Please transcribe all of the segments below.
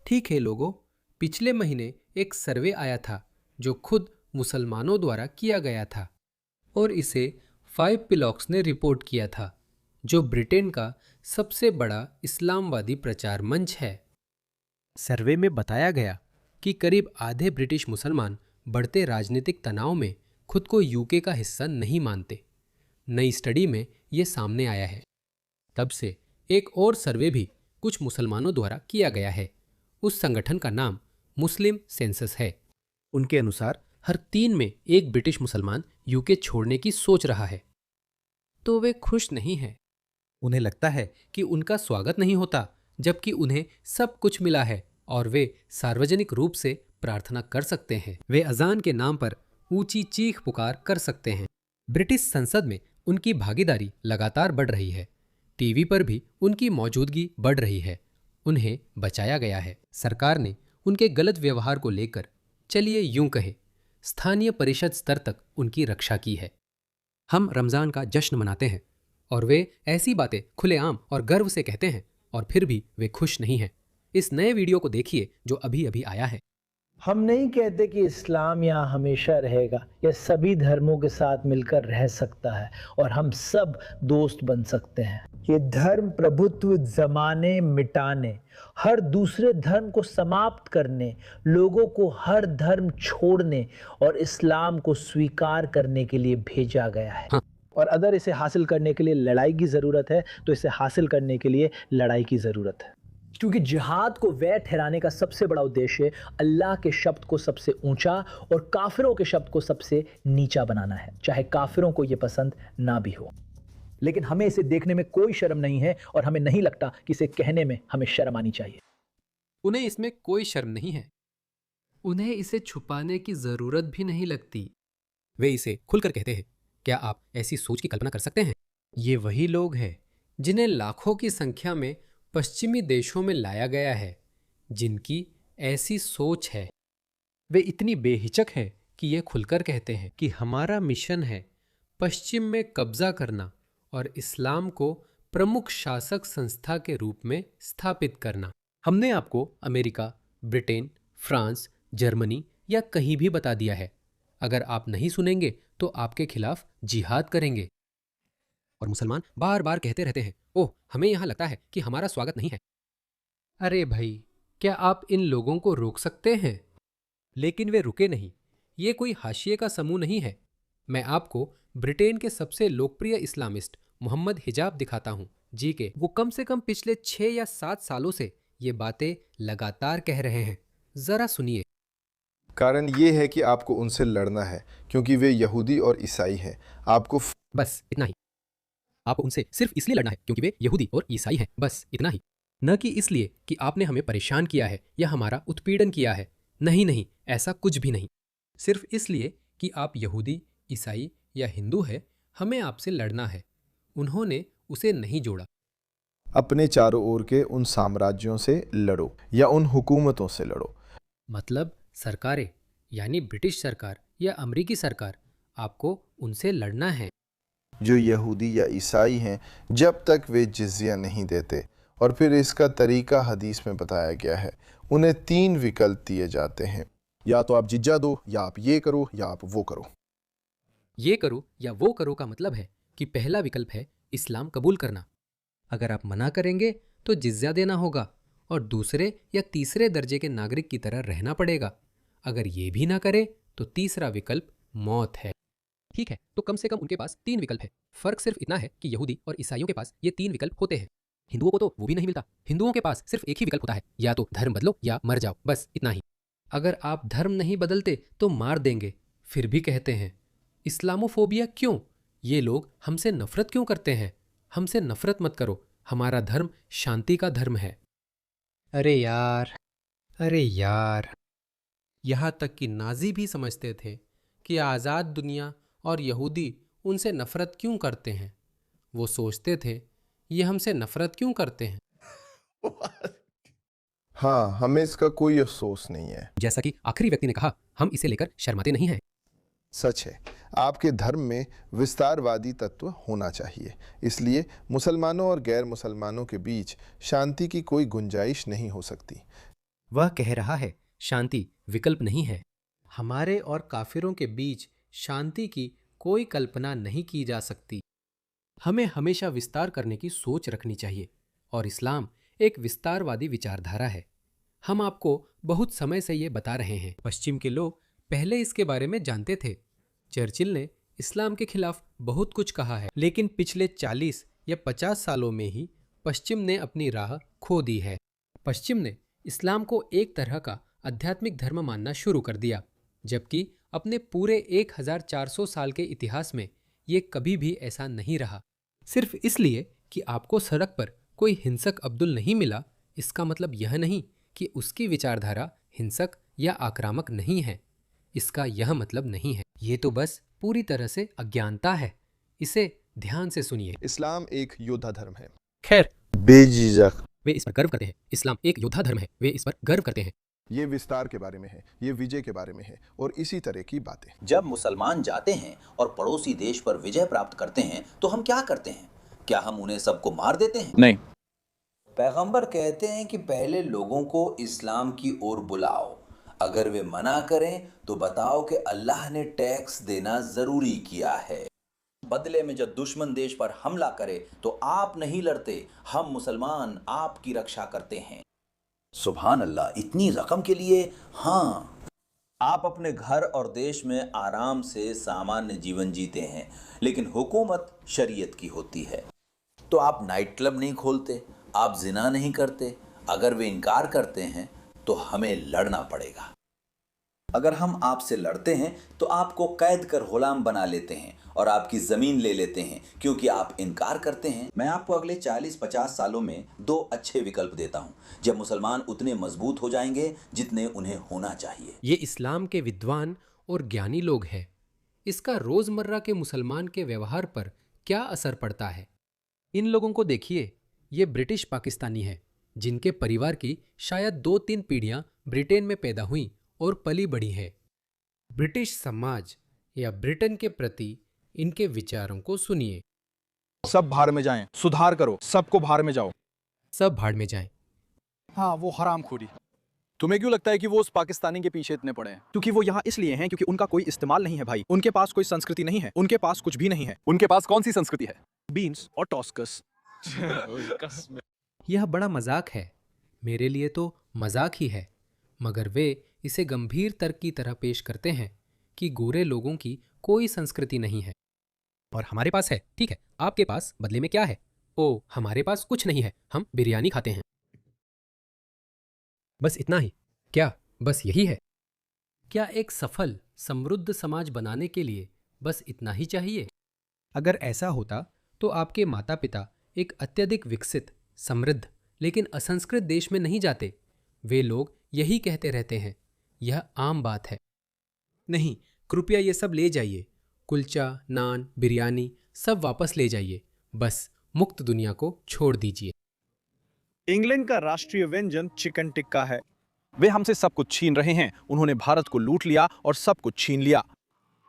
ठीक है लोगों, पिछले महीने एक सर्वे आया था जो खुद मुसलमानों द्वारा किया गया था और इसे 5 पिलॉक्स ने रिपोर्ट किया था, जो ब्रिटेन का सबसे बड़ा इस्लामवादी प्रचार मंच है। सर्वे में बताया गया कि करीब आधे ब्रिटिश मुसलमान बढ़ते राजनीतिक तनाव में खुद को यूके का हिस्सा नहीं मानते। नई स्टडी में ये सामने आया है। तब से एक और सर्वे भी कुछ मुसलमानों द्वारा किया गया है। उस संगठन का नाम मुस्लिम सेंसस है। उनके अनुसार हर 3 में एक ब्रिटिश मुसलमान यूके छोड़ने की सोच रहा है। तो वे खुश नहीं हैं। उन्हें लगता है कि उनका स्वागत नहीं होता, जबकि उन्हें सब कुछ मिला है और वे सार्वजनिक रूप से प्रार्थना कर सकते हैं। वे अजान के नाम पर ऊंची चीख पुकार कर सकते हैं। ब्रिटिश संसद में उनकी भागीदारी लगातार बढ़ रही है। टीवी पर भी उनकी मौजूदगी बढ़ रही है। उन्हें बचाया गया है। सरकार ने उनके गलत व्यवहार को लेकर, चलिए यूं कहें, स्थानीय परिषद स्तर तक उनकी रक्षा की है। हम रमज़ान का जश्न मनाते हैं और वे ऐसी बातें खुलेआम और गर्व से कहते हैं, और फिर भी वे खुश नहीं हैं। इस नए वीडियो को देखिए जो अभी अभी आया है। हम नहीं कहते कि इस्लाम यहाँ हमेशा रहेगा या सभी धर्मों के साथ मिलकर रह सकता है और हम सब दोस्त बन सकते हैं। ये धर्म प्रभुत्व जमाने मिटाने, हर दूसरे धर्म को समाप्त करने, लोगों को हर धर्म छोड़ने और इस्लाम को स्वीकार करने के लिए भेजा गया है। और अगर इसे हासिल करने के लिए लड़ाई की ज़रूरत है तो इसे हासिल करने के लिए लड़ाई की ज़रूरत है। क्योंकि जिहाद को वैध ठहराने का सबसे बड़ा उद्देश्य अल्लाह के शब्द को सबसे ऊंचा और काफिरों के शब्द को सबसे नीचा बनाना है, चाहे काफिरों को यह पसंद ना भी हो। लेकिन हमें इसे देखने में कोई शर्म नहीं है और हमें नहीं लगता कि इसे कहने में हमें शर्म आनी चाहिए। उन्हें इसमें कोई शर्म नहीं है। उन्हें इसे छुपाने की जरूरत भी नहीं लगती। वे इसे खुलकर कहते हैं। क्या आप ऐसी सोच की कल्पना कर सकते हैं? ये वही लोग हैं जिन्हें लाखों की संख्या में पश्चिमी देशों में लाया गया है, जिनकी ऐसी सोच है। वे इतनी बेहिचक हैं कि ये खुलकर कहते हैं कि हमारा मिशन है पश्चिम में कब्जा करना और इस्लाम को प्रमुख शासक संस्था के रूप में स्थापित करना। हमने आपको अमेरिका, ब्रिटेन, फ्रांस, जर्मनी या कहीं भी बता दिया है। अगर आप नहीं सुनेंगे तो आपके खिलाफ जिहाद करेंगे। और मुसलमान बार बार कहते रहते हैं, ओह, हमें यहां लगता है कि हमारा स्वागत नहीं है। अरे भाई, क्या आप इन लोगों को रोक सकते हैं? लेकिन वे रुके नहीं। ये कोई हाशिए का समूह नहीं है। मैं आपको ब्रिटेन के सबसे लोकप्रिय इस्लामिस्ट मोहम्मद हिजाब दिखाता हूं जी के। वो कम से कम पिछले 6 या 7 सालों से ये बातें लगातार कह रहे हैं। जरा सुनिए। कारण ये है कि आपको उनसे लड़ना है क्योंकि वे यहूदी और ईसाई हैं। आपको बस इतना ही। आपको उनसे सिर्फ इसलिए लड़ना है क्योंकि वे यहूदी और ईसाई हैं। बस इतना ही। न कि इसलिए कि आपने हमें परेशान किया है या हमारा उत्पीड़न किया है। नहीं नहीं, ऐसा कुछ भी नहीं। सिर्फ इसलिए कि आप यहूदी, ईसाई या हिंदू हैं, हमें आपसे लड़ना है। उन्होंने उसे नहीं जोड़ा। अपने चारों ओर के उन साम्राज्यों से लड़ो या उन हुकूमतों से लड़ो। मतलब सरकारें, यानी ब्रिटिश सरकार या अमेरिकी सरकार, आपको उनसे लड़ना है। जो यहूदी या ईसाई हैं, जब तक वे जिज़िया नहीं देते। और फिर इसका तरीका हदीस में बताया गया है। उन्हें 3 विकल्प दिए जाते हैं, या तो आप जिज्जा दो, या आप ये करो, या आप वो करो। ये करो या वो करो का मतलब है कि पहला विकल्प है इस्लाम कबूल करना। अगर आप मना करेंगे तो जिज़्या देना होगा और दूसरे या तीसरे दर्जे के नागरिक की तरह रहना पड़ेगा। अगर ये भी ना करे तो तीसरा विकल्प मौत है। ठीक है, तो कम से कम उनके पास 3 विकल्प है। फर्क सिर्फ इतना है कि यहूदी और ईसाइयों के पास ये 3 विकल्प होते हैं। हिंदुओं को तो वो भी नहीं मिलता। हिंदुओं के पास सिर्फ एक ही विकल्प होता है, या तो धर्म बदलो या मर जाओ। बस इतना ही। अगर आप धर्म नहीं बदलते तो मार देंगे। फिर भी कहते हैं। इस्लामोफोबिया क्यों? ये लोग हमसे नफरत क्यों करते हैं? हमसे नफरत मत करो। हमारा धर्म शांति का धर्म है। अरे यार, अरे यार, यहाँ तक कि नाजी भी समझते थे कि आज़ाद दुनिया और यहूदी उनसे नफरत क्यों करते हैं। वो सोचते थे, ये हमसे नफरत क्यों करते हैं। हाँ, हमें इसका कोई अफसोस नहीं है। जैसा कि आखिरी व्यक्ति ने कहा, हम इसे लेकर शर्माते नहीं हैं। सच है, आपके धर्म में विस्तारवादी तत्व होना चाहिए। इसलिए मुसलमानों और गैर मुसलमानों के बीच शांति की कोई गुंजाइश नहीं हो सकती। वह कह रहा है शांति विकल्प नहीं है। हमारे और काफिरों के बीच शांति की कोई कल्पना नहीं की जा सकती। हमें हमेशा विस्तार करने की सोच रखनी चाहिए और इस्लाम एक विस्तारवादी विचारधारा है। हम आपको बहुत समय से ये बता रहे हैं। पश्चिम के लोग पहले इसके बारे में जानते थे। चर्चिल ने इस्लाम के खिलाफ बहुत कुछ कहा है, लेकिन पिछले 40 या 50 सालों में ही पश्चिम ने अपनी राह खो दी है। पश्चिम ने इस्लाम को एक तरह का आध्यात्मिक धर्म मानना शुरू कर दिया, जबकि अपने पूरे 1400 साल के इतिहास में ये कभी भी ऐसा नहीं रहा। सिर्फ इसलिए कि आपको सड़क पर कोई हिंसक अब्दुल नहीं मिला, इसका मतलब यह नहीं कि उसकी विचारधारा हिंसक या आक्रामक नहीं है। इसका यह मतलब नहीं है। ये तो बस पूरी तरह से अज्ञानता है। इसे ध्यान से सुनिए। इस्लाम एक योद्धा धर्म है। खैर, बेझिझक वे इस पर गर्व करते हैं। इस्लाम एक योद्धा धर्म है, वे इस पर गर्व करते हैं। ये विस्तार के बारे में है, ये विजय के बारे में है और इसी तरह की बातें। जब मुसलमान जाते हैं और पड़ोसी देश पर विजय प्राप्त करते हैं तो हम क्या करते हैं? क्या हम उन्हें सबको मार देते हैं? नहीं। पैगंबर कहते हैं कि पहले लोगों को इस्लाम की ओर बुलाओ। अगर वे मना करें तो बताओ कि अल्लाह ने टैक्स देना जरूरी किया है। बदले में जब दुश्मन देश पर हमला करे तो आप नहीं लड़ते, हम मुसलमान आपकी रक्षा करते हैं। सुभान अल्लाह, इतनी रकम के लिए? हाँ, आप अपने घर और देश में आराम से सामान्य जीवन जीते हैं, लेकिन हुकूमत शरीयत की होती है। तो आप नाइट क्लब नहीं खोलते, आप जिना नहीं करते। अगर वे इनकार करते हैं तो हमें लड़ना पड़ेगा। अगर हम आपसे लड़ते हैं तो आपको कैद कर गुलाम बना लेते हैं और आपकी जमीन ले लेते हैं, क्योंकि आप इनकार करते हैं। मैं आपको अगले 40-50 सालों में 2 अच्छे विकल्प देता हूं, जब मुसलमान उतने मजबूत हो जाएंगे जितने उन्हें होना चाहिए। ये इस्लाम के विद्वान और ज्ञानी लोग हैं। इसका रोजमर्रा के मुसलमान के व्यवहार पर क्या असर पड़ता है? इन लोगों को देखिए। ये ब्रिटिश पाकिस्तानी हैं, जिनके परिवार की शायद 2-3 पीढ़ियां ब्रिटेन में पैदा हुई और पली बढ़ी है। ब्रिटिश समाज या ब्रिटेन के प्रति इनके विचारों को सुनिए। सब भाड़ में जाएं, सुधार करो, सबको भाड़ में जाओ। सब भाड़ में जाएं। हाँ, वो हरामखोरी। तुम्हें क्यों लगता है कि वो उस पाकिस्तानी के पीछे इतने पड़े हैं? क्योंकि वो यहाँ इसलिए हैं क्योंकि उनका कोई इस्तेमाल नहीं है भाई। उनके पास कोई संस्कृति नहीं है, उनके पास कुछ भी नहीं है। उनके पास कौन सी संस्कृति है? बीन्स और टॉस्कस। यह बड़ा मजाक है। मेरे लिए तो मजाक ही है, मगर वे इसे गंभीर तर्क की तरह पेश करते हैं कि गोरे लोगों की कोई संस्कृति नहीं है और हमारे पास है। ठीक है, आपके पास बदले में क्या है? ओ, हमारे पास कुछ नहीं है, हम बिरयानी खाते हैं। बस इतना ही? क्या बस यही है? क्या एक सफल समृद्ध समाज बनाने के लिए बस इतना ही चाहिए? अगर ऐसा होता तो आपके माता पिता एक अत्यधिक विकसित, समृद्ध लेकिन असंस्कृत देश में नहीं जाते। वे लोग यही कहते रहते हैं, यह आम बात है। नहीं, कृपया ये सब ले जाइए। कुलचा, नान, बिरयानी सब वापस ले जाइए। बस मुक्त दुनिया को छोड़ दीजिए। इंग्लैंड का राष्ट्रीय व्यंजन चिकन टिक्का है। वे हमसे सब कुछ छीन रहे हैं। उन्होंने भारत को लूट लिया और सब कुछ छीन लिया।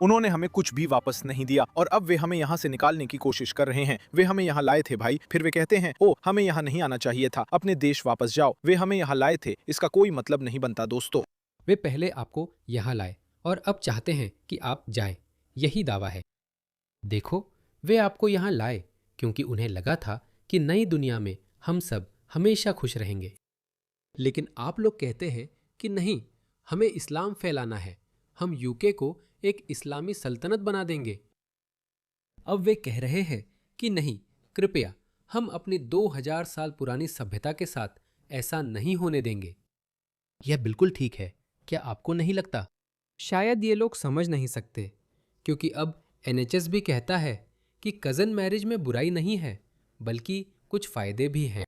उन्होंने हमें कुछ भी वापस नहीं दिया और अब वे हमें यहाँ से निकालने की कोशिश कर रहे हैं। वे हमें यहाँ लाए थे भाई, फिर वे कहते हैं ओ हमें यहाँ नहीं आना चाहिए था, अपने देश वापस जाओ। वे हमें यहाँ लाए थे, इसका कोई मतलब नहीं बनता दोस्तों। वे पहले आपको यहाँ लाए और अब चाहते हैं कि आप जाएं, यही दावा है। देखो, वे आपको यहाँ लाए क्योंकि उन्हें लगा था कि नई दुनिया में हम सब हमेशा खुश रहेंगे। लेकिन आप लोग कहते हैं कि नहीं, हमें इस्लाम फैलाना है, हम यूके को एक इस्लामी सल्तनत बना देंगे। अब वे कह रहे हैं कि नहीं, कृपया हम अपनी 2000 साल पुरानी सभ्यता के साथ ऐसा नहीं होने देंगे। यह बिल्कुल ठीक है, क्या आपको नहीं लगता? शायद ये लोग समझ नहीं सकते, क्योंकि अब NHS भी कहता है कि कज़न मैरिज में बुराई नहीं है, बल्कि कुछ फायदे भी हैं।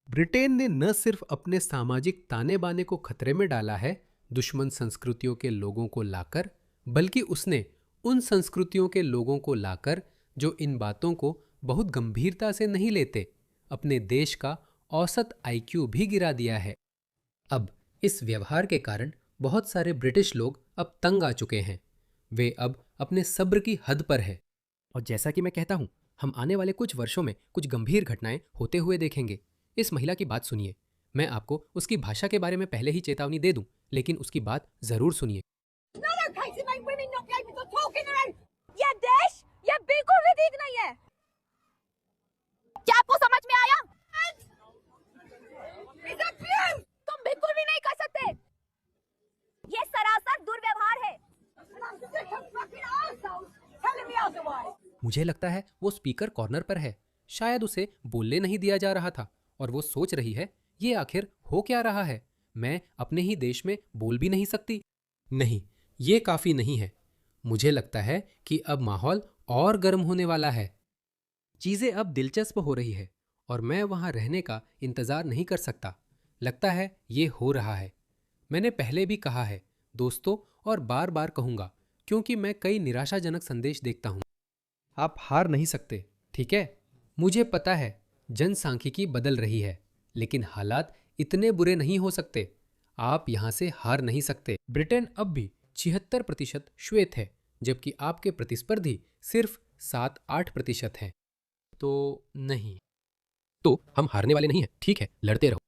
ब्रिटेन ने न सिर्फ अपने सामाजिक ताने बाने को खतरे में डाला है दुश्मन संस्कृतियों के लोगों को लाकर, बल्कि उसने उन संस्कृतियों के लोगों को लाकर जो इन बातों को बहुत गंभीरता से नहीं लेते, अपने देश का औसत IQ भी गिरा दिया है। अब इस व्यवहार के कारण बहुत सारे ब्रिटिश लोग अब तंग आ चुके हैं। वे अब अपने सब्र की हद पर है। और जैसा कि मैं कहता हूं, हम आने वाले कुछ वर्षों में कुछ गंभीर घटनाएं होते हुए देखेंगे। इस महिला की बात सुनिए। मैं आपको उसकी भाषा के बारे में पहले ही चेतावनी दे दूं, लेकिन उसकी बात जरूर सुनिए। ये देश ये बिल्कुल भी ठीक नहीं है। क्या आपको समझ में आया? तुम बिल्कुल भी नहीं कर सकते। ये सरासर दुर्व्यवहार है। मुझे लगता है वो स्पीकर कॉर्नर पर है। शायद उसे बोलने नहीं दिया जा रहा था और वो सोच रही है, ये आखिर हो क्या रहा है? मैं अपने ही देश में बोल भी नहीं सकती। नहीं, ये काफी नहीं है। मुझे लगता है कि अब माहौल और गर्म होने वाला है। चीजें अब दिलचस्प हो रही है और मैं वहां रहने का इंतजार नहीं कर सकता। लगता है ये हो रहा है। मैंने पहले भी कहा है दोस्तों, और बार बार कहूंगा, क्योंकि मैं कई निराशाजनक संदेश देखता हूं। आप हार नहीं सकते, ठीक है? मुझे पता है जनसांख्यिकी बदल रही है, लेकिन हालात इतने बुरे नहीं हो सकते। आप यहां से हार नहीं सकते। ब्रिटेन अब भी 76% श्वेत है, जबकि आपके प्रतिस्पर्धी सिर्फ 7-8% हैं। तो नहीं, तो हम हारने वाले नहीं हैं। ठीक है, लड़ते रहो।